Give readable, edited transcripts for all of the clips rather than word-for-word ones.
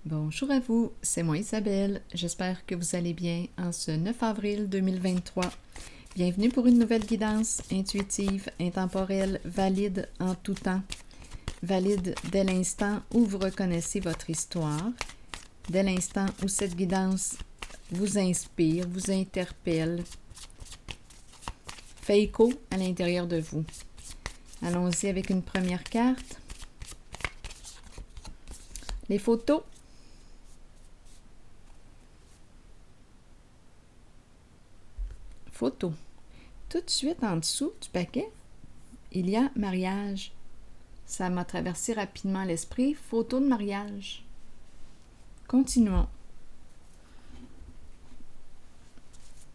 Bonjour à vous, c'est moi Isabelle. J'espère que vous allez bien en ce 9 avril 2023. Bienvenue pour une nouvelle guidance intuitive, intemporelle, valide en tout temps. Valide dès l'instant où vous reconnaissez votre histoire, dès l'instant où cette guidance vous inspire, vous interpelle, fait écho à l'intérieur de vous. Allons-y avec une première carte. Les photos. Photo. Tout de suite en dessous du paquet, il y a mariage. Ça m'a traversé rapidement l'esprit. Photo de mariage. Continuons.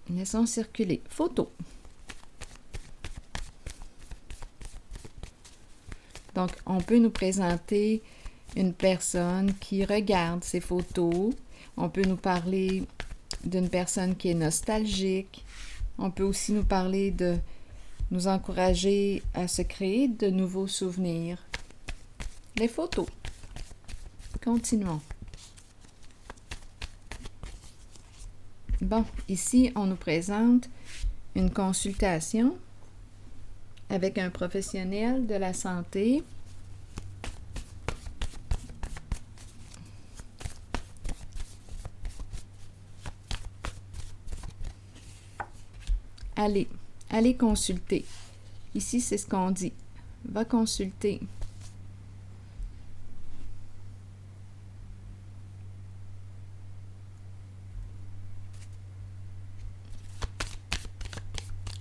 Laissons circuler. Photo. Donc, on peut nous présenter une personne qui regarde ces photos. On peut nous parler d'une personne qui est nostalgique. On peut aussi nous parler de nous encourager à se créer de nouveaux souvenirs. Les photos. Continuons. Bon, ici, on nous présente une consultation avec un professionnel de la santé. Allez consulter. Ici, c'est ce qu'on dit. Va consulter.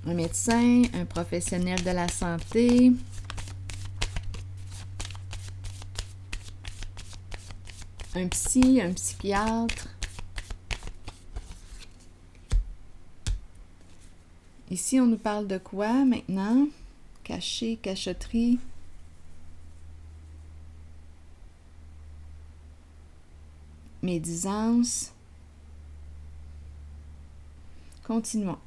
Un médecin, un professionnel de la santé. Un psy, un psychiatre. Ici, on nous parle de quoi maintenant? Cacher, cachotterie. Médisance. Continuons.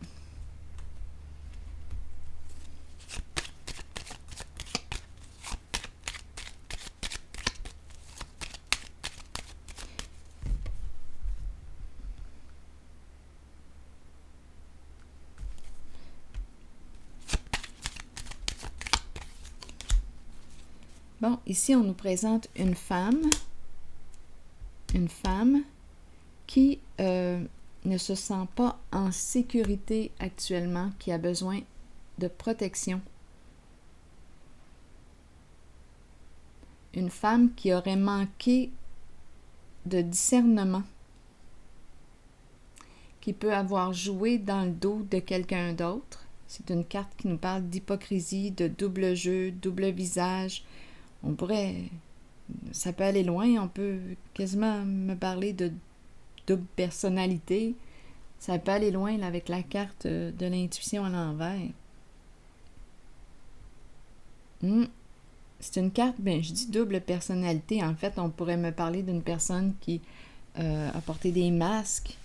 Bon, ici, on nous présente une femme qui ne se sent pas en sécurité actuellement, qui a besoin de protection. Une femme qui aurait manqué de discernement, qui peut avoir joué dans le dos de quelqu'un d'autre. C'est une carte qui nous parle d'hypocrisie, de double jeu, double visage. Ça peut aller loin, on peut quasiment me parler de double personnalité. Ça peut aller loin là, avec la carte de l'intuition à l'envers. C'est une carte, je dis double personnalité. En fait, on pourrait me parler d'une personne qui a porté des masques,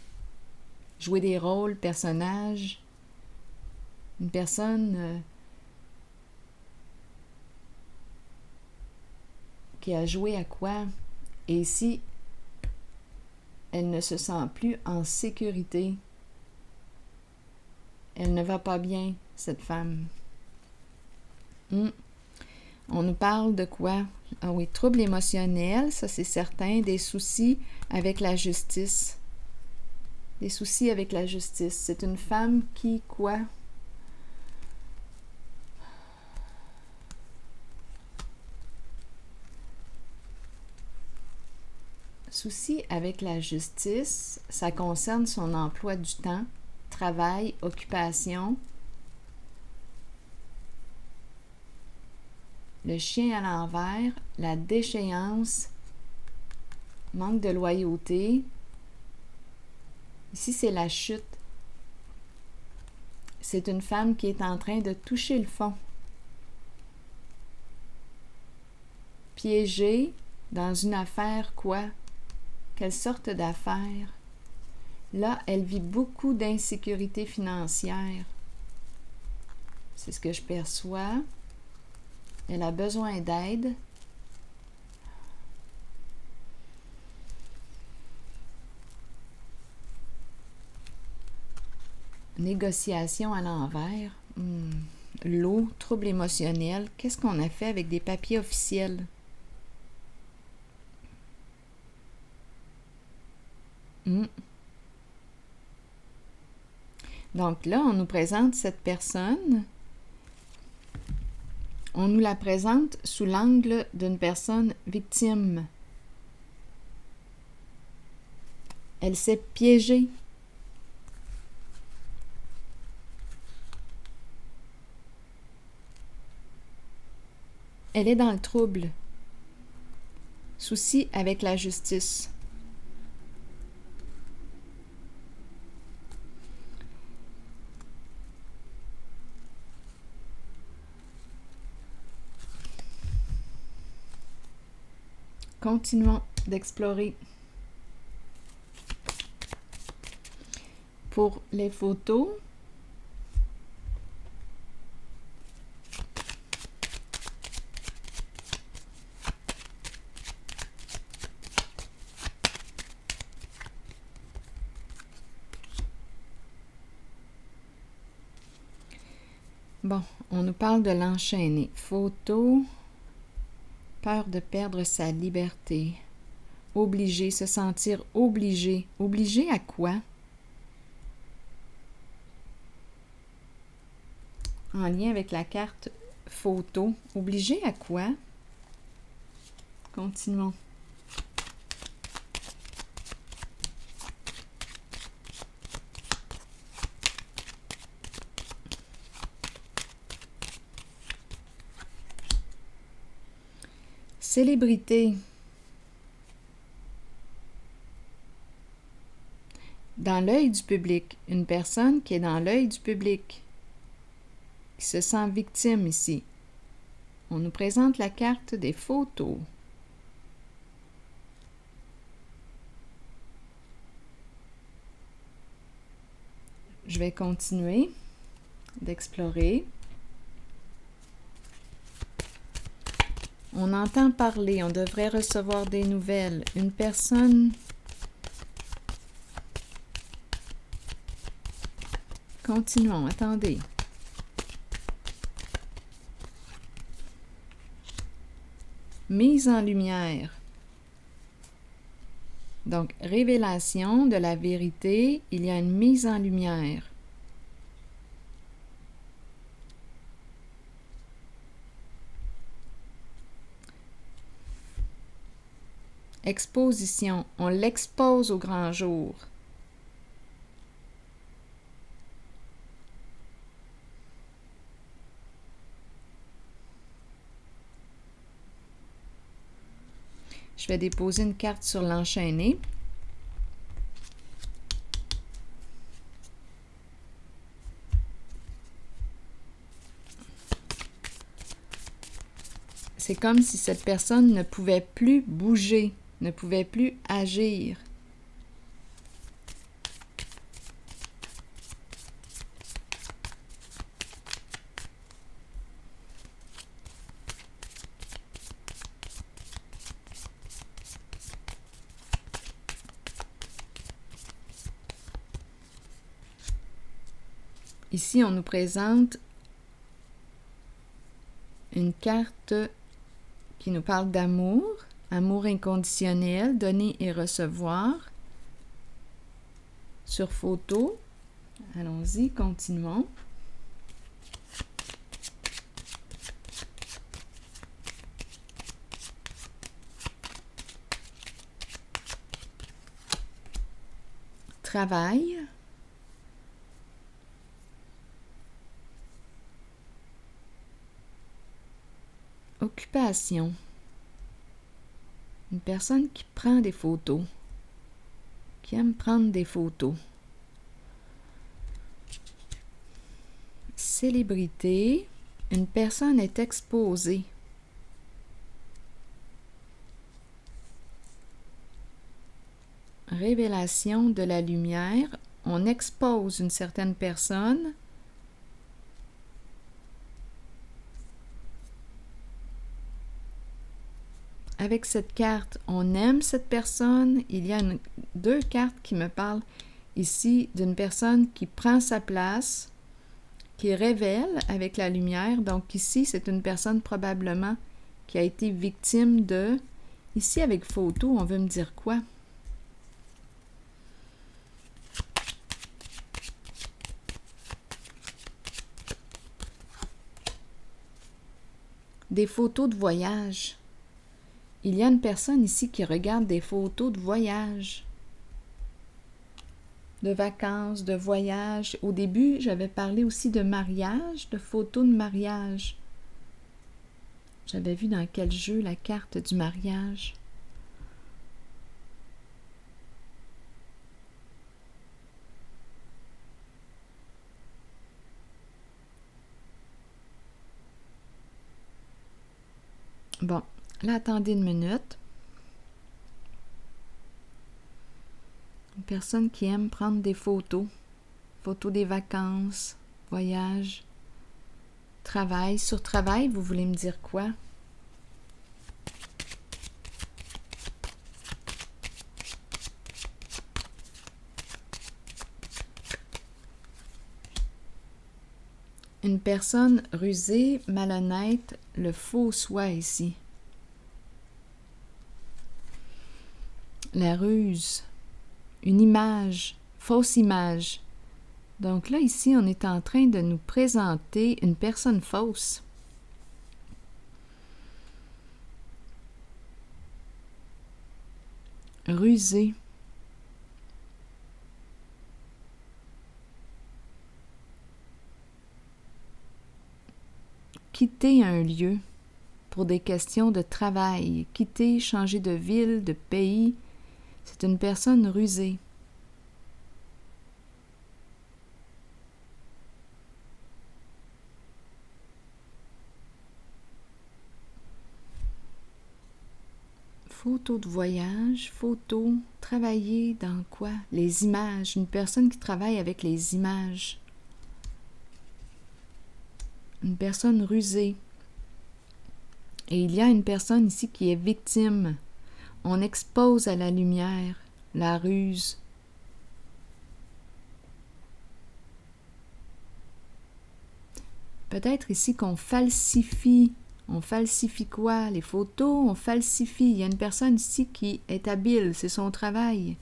joué des rôles, personnages. Une personne qui a joué à quoi? Et ici, elle ne se sent plus en sécurité. Elle ne va pas bien, cette femme. On nous parle de quoi? Ah oui, troubles émotionnels, ça c'est certain. Des soucis avec la justice. Des soucis avec la justice. C'est une femme qui, quoi? Souci avec la justice, ça concerne son emploi du temps, travail, occupation. Le chien à l'envers, la déchéance, manque de loyauté. Ici, c'est la chute. C'est une femme qui est en train de toucher le fond. Piégée dans une affaire quoi? Quelle sorte d'affaire? Là, elle vit beaucoup d'insécurité financière. C'est ce que je perçois. Elle a besoin d'aide. Négociation à l'envers. L'eau, trouble émotionnel. Qu'est-ce qu'on a fait avec des papiers officiels? Donc là, on nous présente cette personne. On nous la présente sous l'angle d'une personne victime. Elle s'est piégée. Elle est dans le trouble. Souci avec la justice. Continuons d'explorer. Pour les photos, bon, on nous parle de l'enchaîner. Photo, peur de perdre sa liberté, obligé, se sentir obligé. Obligé à quoi? En lien avec la carte photo. Obligé à quoi? Continuons. Célébrité. Dans l'œil du public. Une personne qui est dans l'œil du public. Qui se sent victime ici. On nous présente la carte des photos. Je vais continuer d'explorer. On entend parler, on devrait recevoir des nouvelles. Une personne... Continuons, attendez. Mise en lumière. Donc, révélation de la vérité, il y a une mise en lumière. Exposition, on l'expose au grand jour. Je vais déposer une carte sur l'enchaîné. C'est comme si cette personne ne pouvait plus bouger, ne pouvait plus agir. Ici, on nous présente une carte qui nous parle d'amour, amour inconditionnel, donner et recevoir. Sur photo, allons-y, continuons. Travail. Occupation. Une personne qui prend des photos, qui aime prendre des photos. Célébrité. Une personne est exposée. Révélation de la lumière. On expose une certaine personne. Avec cette carte, on aime cette personne. Il y a deux cartes qui me parlent. ici d'une personne qui prend sa place, qui révèle avec la lumière. Donc ici, c'est une personne probablement qui a été victime de... Ici, avec photo, on veut me dire quoi? Des photos de voyage. Il y a une personne ici qui regarde des photos de voyage, de vacances, de voyage. Au début, j'avais parlé aussi de mariage, de photos de mariage. J'avais vu dans quel jeu la carte du mariage. Bon, là, attendez une minute. Une personne qui aime prendre des photos. Photos des vacances, voyage, travail. Sur travail, vous voulez me dire quoi? Une personne rusée, malhonnête, le faux soi ici. La ruse, une image, fausse image. Donc là, ici, on est en train de nous présenter une personne fausse. Rusée. Quitter un lieu pour des questions de travail, quitter, changer de ville, de pays, c'est une personne rusée. Photo de voyage, photo, travailler dans quoi? Les images, une personne qui travaille avec les images. Une personne rusée. Et il y a une personne ici qui est victime. On expose à la lumière la ruse. Peut-être ici qu'on falsifie. On falsifie quoi? Les photos, on falsifie. Il y a une personne ici qui est habile, c'est son travail.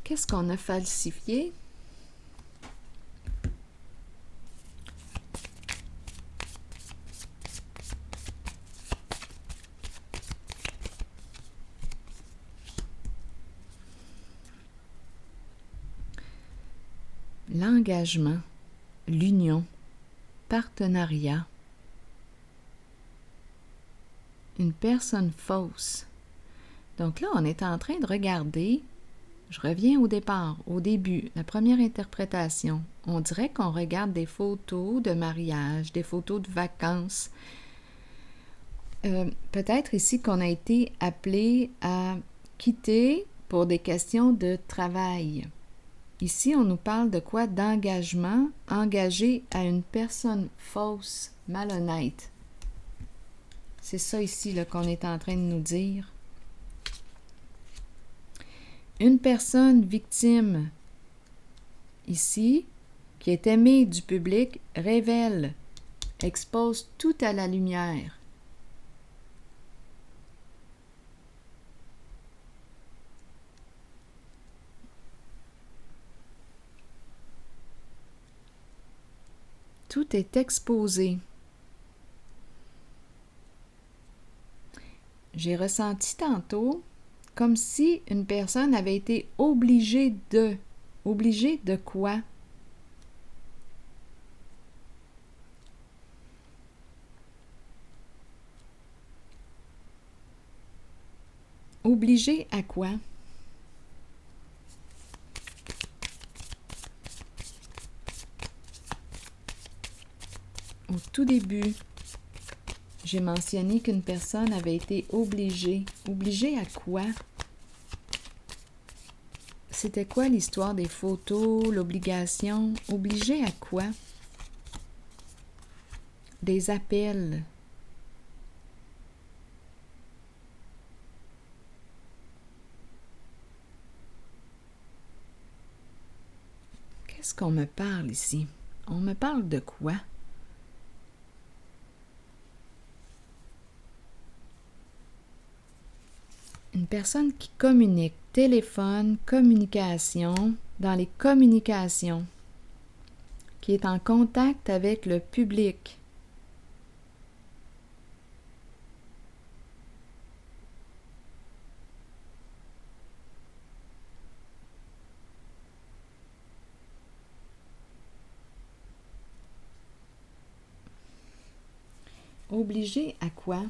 Qu'est-ce qu'on a falsifié? L'engagement, l'union, partenariat. Une personne fausse. Donc là, on est en train de regarder, je reviens au départ, au début, la première interprétation. On dirait qu'on regarde des photos de mariage, des photos de vacances. Peut-être ici qu'on a été appelé à quitter pour des questions de travail. Ici, on nous parle de quoi? D'engagement, engagé à une personne fausse, malhonnête. C'est ça ici là, qu'on est en train de nous dire. Une personne victime, ici, qui est aimée du public, révèle, expose tout à la lumière. Tout est exposé. J'ai ressenti tantôt comme si une personne avait été obligée de. Obligée de quoi? Obligée à quoi? Au tout début, j'ai mentionné qu'une personne avait été obligée. Obligée à quoi? C'était quoi l'histoire des photos, l'obligation? Obligée à quoi? des appels. Qu'est-ce qu'on me parle ici? On me parle de quoi? Une personne qui communique, téléphone, communication, dans les communications, qui est en contact avec le public. Obligé à quoi?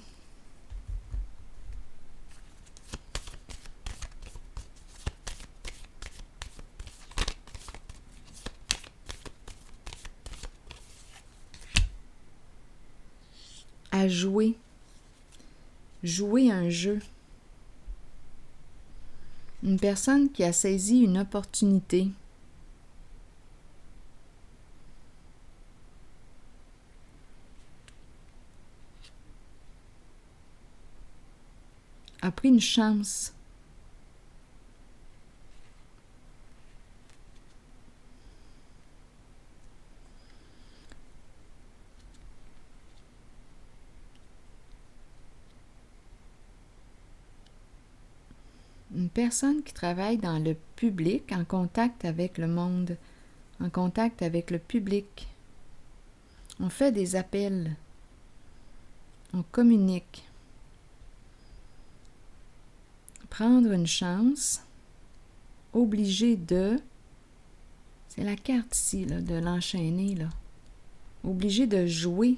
À jouer. Jouer un jeu. Une personne qui a saisi une opportunité. A pris une chance. Une personne qui travaille dans le public, en contact avec le monde, en contact avec le public. On fait des appels. On communique. Prendre une chance. Obligé de... C'est la carte ici, là, de l'enchaîner, là. Obligé de jouer.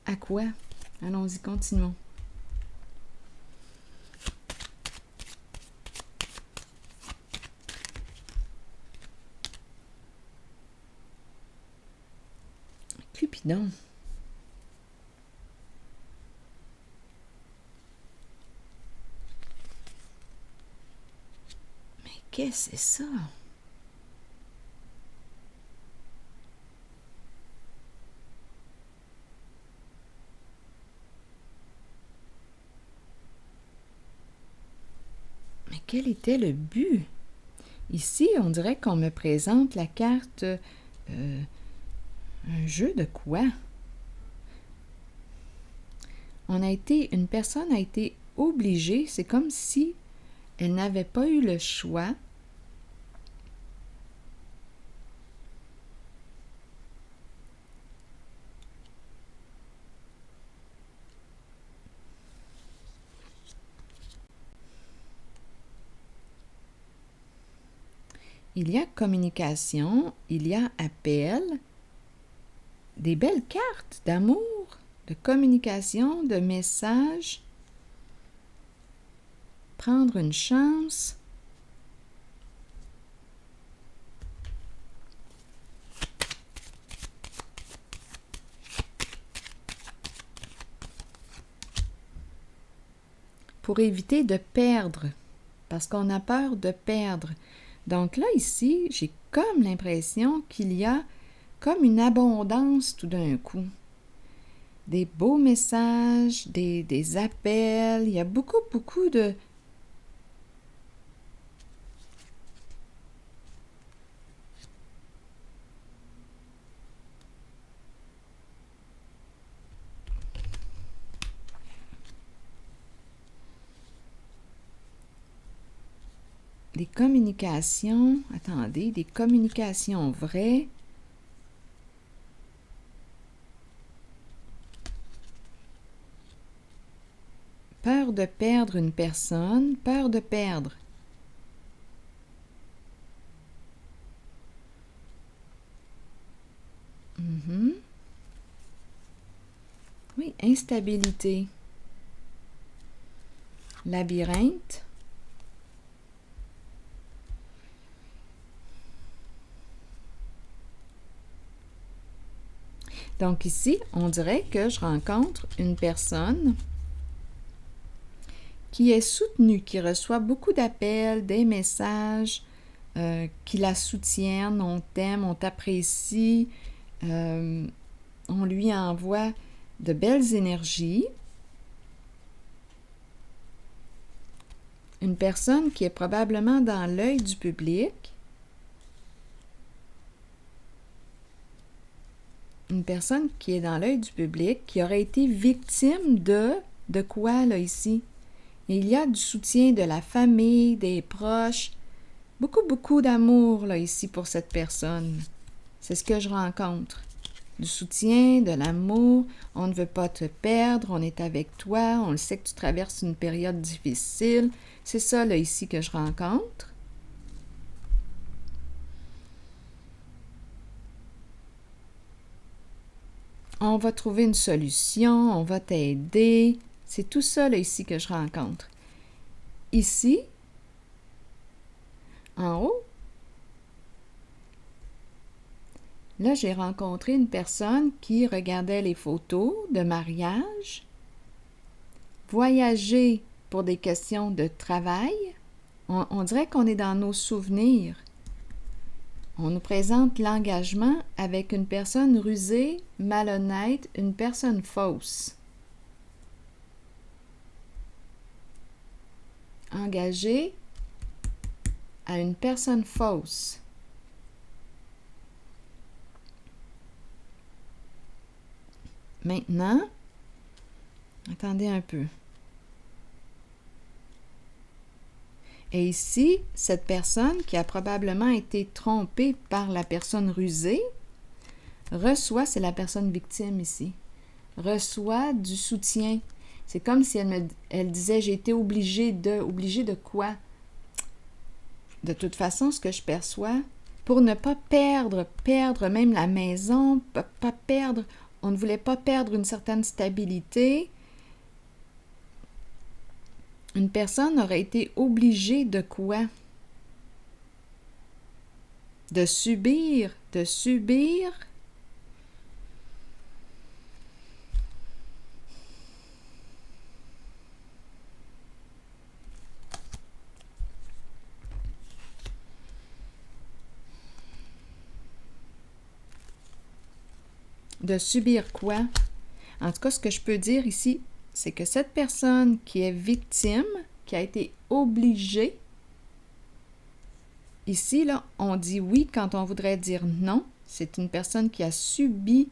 À quoi? Allons-y, continuons. Cupidon. Mais qu'est-ce que c'est ça? Mais quel était le but? Ici, on dirait qu'on me présente la carte... un jeu de quoi? Une personne a été obligée, c'est comme si elle n'avait pas eu le choix. Il y a communication, il y a appel, des belles cartes d'amour, de communication, de messages, prendre une chance. Pour éviter de perdre, parce qu'on a peur de perdre. Donc là, ici, j'ai comme l'impression qu'il y a comme une abondance tout d'un coup. Des beaux messages, des appels, il y a beaucoup de... Des communications, attendez, des communications vraies. Peur de perdre une personne, peur de perdre. Oui, instabilité. Labyrinthe. Donc ici, on dirait que je rencontre une personne qui est soutenue, qui reçoit beaucoup d'appels, des messages, qui la soutiennent, on t'aime, on t'apprécie, on lui envoie de belles énergies. Une personne qui est probablement dans l'œil du public. Une personne qui est dans l'œil du public, qui aurait été victime de quoi, là, ici? Il y a du soutien de la famille, des proches, beaucoup d'amour, là, ici, pour cette personne. C'est ce que je rencontre. Du soutien, de l'amour, on ne veut pas te perdre, on est avec toi, on le sait que tu traverses une période difficile. C'est ça, là, ici, que je rencontre. On va trouver une solution, on va t'aider. C'est tout ça, là, ici, que je rencontre. Ici, en haut, là, j'ai rencontré une personne qui regardait les photos de mariage, voyager pour des questions de travail. On dirait qu'on est dans nos souvenirs. On nous présente l'engagement avec une personne rusée, malhonnête, une personne fausse. Engagé à une personne fausse. Maintenant, attendez un peu. Et ici, cette personne qui a probablement été trompée par la personne rusée reçoit, c'est la personne victime ici, reçoit du soutien. C'est comme si elle disait, j'ai été obligée de quoi? De toute façon, ce que je perçois, pour ne pas perdre même la maison, pas perdre, on ne voulait pas perdre une certaine stabilité. Une personne aurait été obligée de quoi? De subir. De subir quoi? En tout cas, ce que je peux dire ici, c'est que cette personne qui est victime, qui a été obligée, ici, là, on dit oui quand on voudrait dire non. C'est une personne qui a subi,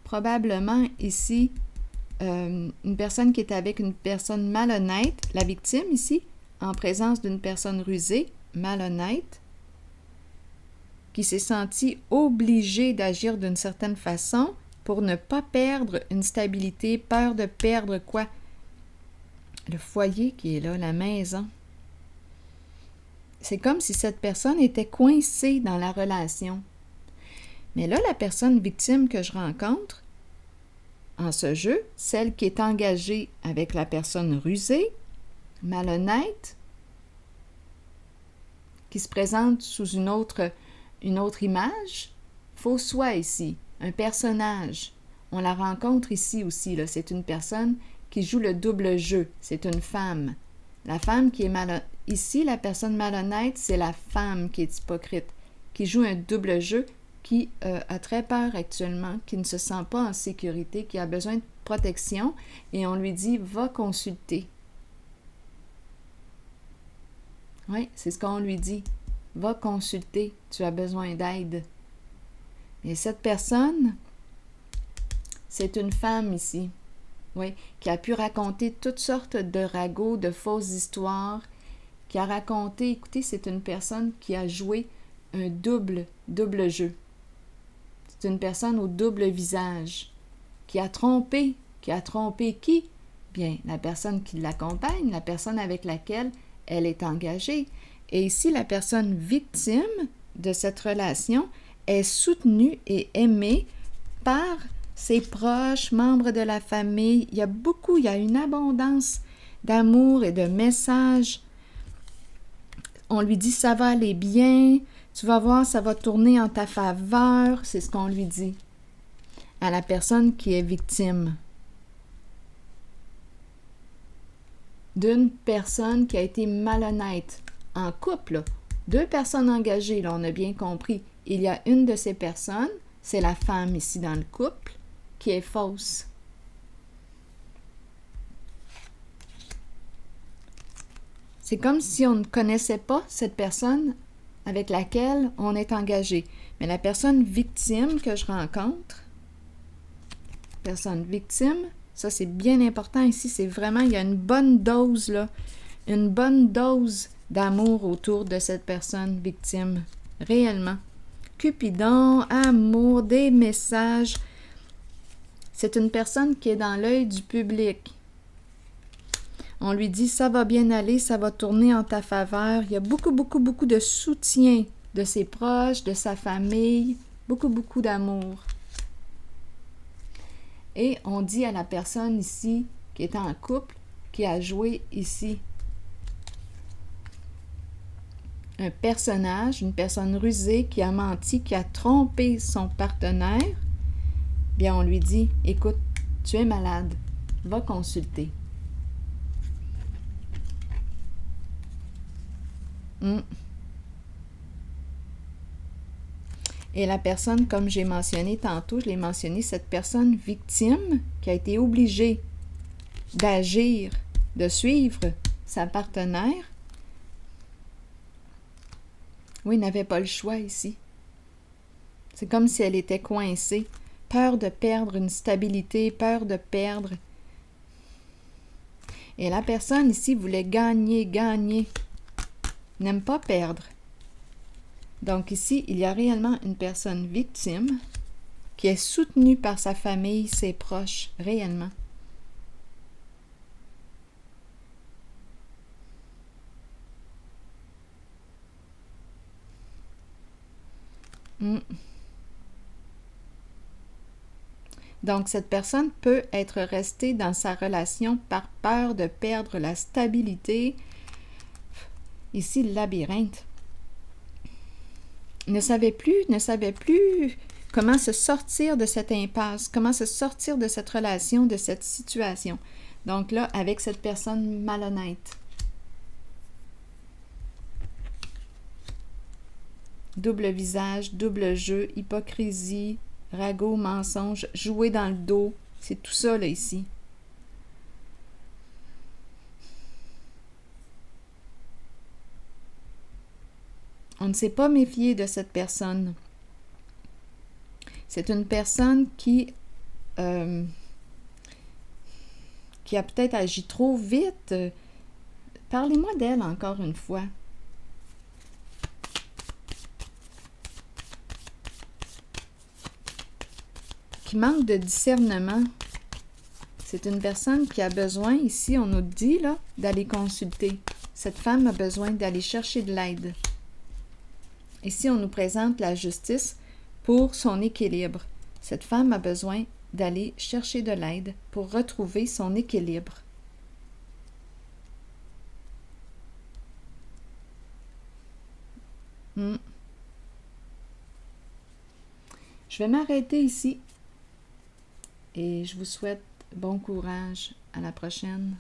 probablement ici, une personne qui est avec une personne malhonnête, la victime ici, en présence d'une personne rusée, malhonnête, qui s'est sentie obligée d'agir d'une certaine façon pour ne pas perdre une stabilité, peur de perdre quoi? Le foyer qui est là, la maison. C'est comme si cette personne était coincée dans la relation. Mais là, la personne victime que je rencontre en ce jeu, celle qui est engagée avec la personne rusée, malhonnête, qui se présente sous une autre image, faux soi ici, un personnage. On la rencontre ici aussi, là. C'est une personne qui joue le double jeu. C'est une femme. La femme qui est malhonnête. Ici, la personne malhonnête, c'est la femme qui est hypocrite, qui joue un double jeu, qui a très peur actuellement, qui ne se sent pas en sécurité, qui a besoin de protection, et on lui dit « va consulter ». Oui, c'est ce qu'on lui dit. « Va consulter, tu as besoin d'aide ». Et cette personne, c'est une femme ici, oui, qui a pu raconter toutes sortes de ragots, de fausses histoires, qui a raconté, écoutez, c'est une personne qui a joué un double jeu. C'est une personne au double visage, qui a trompé qui? Bien, la personne qui l'accompagne, la personne avec laquelle elle est engagée. Et ici, la personne victime de cette relation est soutenue et aimée par ses proches, membres de la famille. Il y a une abondance d'amour et de messages. On lui dit « ça va aller bien », tu vas voir, ça va tourner en ta faveur, c'est ce qu'on lui dit à la personne qui est victime d'une personne qui a été malhonnête. En couple, là, 2 personnes engagées, là, on a bien compris. Il y a une de ces personnes, c'est la femme ici dans le couple, qui est fausse. C'est comme si on ne connaissait pas cette personne avec laquelle on est engagé. Mais la personne victime que je rencontre, personne victime, ça c'est bien important ici, c'est vraiment, il y a une bonne dose, là, une bonne dose d'amour autour de cette personne victime, réellement. Cupidon, amour, des messages. C'est une personne qui est dans l'œil du public. On lui dit, ça va bien aller, ça va tourner en ta faveur. Il y a beaucoup, beaucoup, beaucoup de soutien de ses proches, de sa famille, beaucoup, beaucoup d'amour. Et on dit à la personne ici, qui est en couple, qui a joué ici un personnage, une personne rusée, qui a menti, qui a trompé son partenaire, bien on lui dit, écoute, tu es malade, va consulter. Et la personne, comme j'ai mentionné tantôt, je l'ai mentionné, cette personne victime qui a été obligée d'agir, de suivre sa partenaire, oui, n'avait pas le choix ici. C'est comme si elle était coincée, peur de perdre une stabilité, peur de perdre. Et la personne ici voulait gagner, n'aime pas perdre. Donc ici, il y a réellement une personne victime qui est soutenue par sa famille, ses proches, réellement. Donc, cette personne peut être restée dans sa relation par peur de perdre la stabilité. Ici, le labyrinthe. Ne savait plus comment se sortir de cette impasse, comment se sortir de cette relation, de cette situation. Donc là, avec cette personne malhonnête. Double visage, double jeu, hypocrisie, ragot, mensonge, jouer dans le dos. C'est tout ça, là, ici. On ne s'est pas méfié de cette personne. C'est une personne qui a peut-être agi trop vite. Parlez-moi d'elle encore une fois. Qui manque de discernement. C'est une personne qui a besoin, ici on nous dit là, d'aller consulter. Cette femme a besoin d'aller chercher de l'aide. Ici on nous présente la justice pour son équilibre. Cette femme a besoin d'aller chercher de l'aide pour retrouver son équilibre. Je vais m'arrêter ici et je vous souhaite bon courage. À la prochaine.